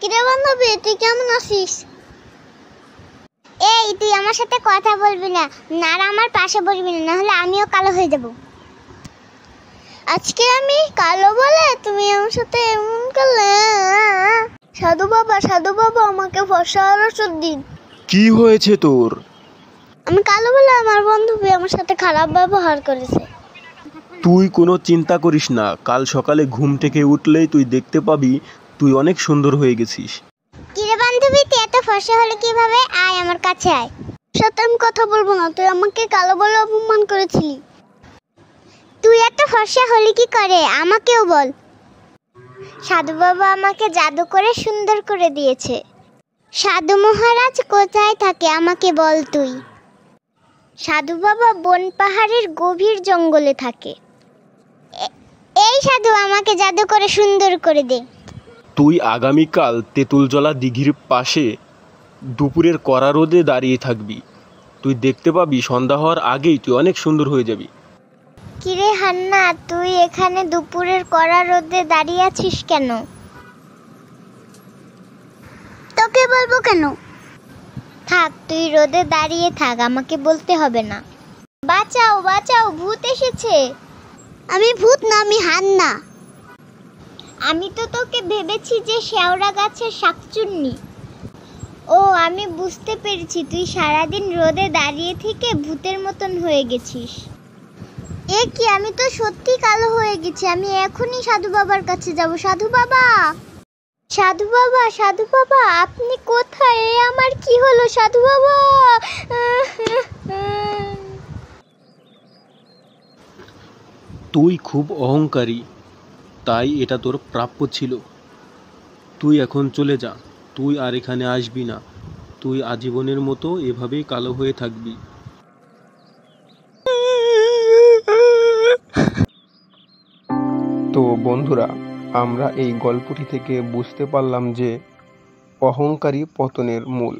কিরে বান্ধবী, তুই কেমন আছিস? এই তুই আমার সাথে কথা বলবি না, আর আমার পাশে বসবি না, নাহলে আমিও কালো হয়ে যাব। আজকে আমি কালো বলে তুমি আমার সাথে এমন করলে? সাধু বাবা আমাকে ফর্সা হওয়ার ওষুধ দিন। কি হয়েছে তোর? আমি কালো বলে আমার বান্ধবী আমার সাথে খারাপ ব্যবহার করেছে। তুই কোনো চিন্তা করিস না, কাল সকালে ঘুম থেকে উঠলেই তুই দেখতে পাবি তুই অনেক সুন্দর হয়ে গেছিস। কিরে বান্ধবী, তুই এত ফর্সা হলে কিভাবে? আয় আমার কাছে আয়। সাথে আমি কথা বলবো না, তুই আমাকে কালো বলে অপমান করেছিলি। তুই এত ফর্সা হলি কি করে আমাকেও বল। সাধু বাবা আমাকে জাদু করে সুন্দর করে দিয়েছে। সাধু মহারাজ কোথায় থাকে আমাকে বল তুই। সাধু বাবা বন পাহাড়ের গভীর জঙ্গলে থাকে। এই সাধু আমাকে জাদু করে সুন্দর করে দে। তুই আগামীকাল তেঁতুলজলা দিঘির পাশে দুপুরের কড়া রোদে দাঁড়িয়ে থাকবি। তুই দেখতে পাবি সন্ধ্যা হওয়ার আগেই তুই অনেক সুন্দর হয়ে যাবি। কিরে হান্না, তুই এখানে দুপুরের কড়া রোদে দাঁড়িয়ে আছিস কেন? তোকে বলবো কেন? থাক, তুই রোদে দাঁড়িয়ে থাক, আমাকে বলতে হবে না। বাঁচাও বাঁচাও, ভূত এসেছে। আমি ভূত না, আমি হান্না। আমি তো তোকে ভেবেছি যে শেওড়া গাছের শাকচুন্নি। ও, আমি বুঝতে পেরেছি, তুই সারাদিন রোদে দাঁড়িয়ে থেকে ভূতের মতন হয়ে গেছিস। এ কি, আমি তো সত্যি কালো হয়ে গেছি। আমি এখনই সাধু বাবার কাছে যাব। সাধু বাবা, সাধু বাবা, সাধু বাবা, আপনি কোথায়? আমার কি হলো সাধু বাবা? তুই খুব অহংকারী, তাই এটা তোর প্রাপ্য ছিল। তুই এখন চলে যা, তুই আর এখানে আসবি না। তুই আজীবনের মতো এভাবেই কালো হয়ে থাকবি। তো বন্ধুরা, আমরা এই গল্পটি থেকে বুঝতে পারলাম যে অহংকারই পতনের মূল।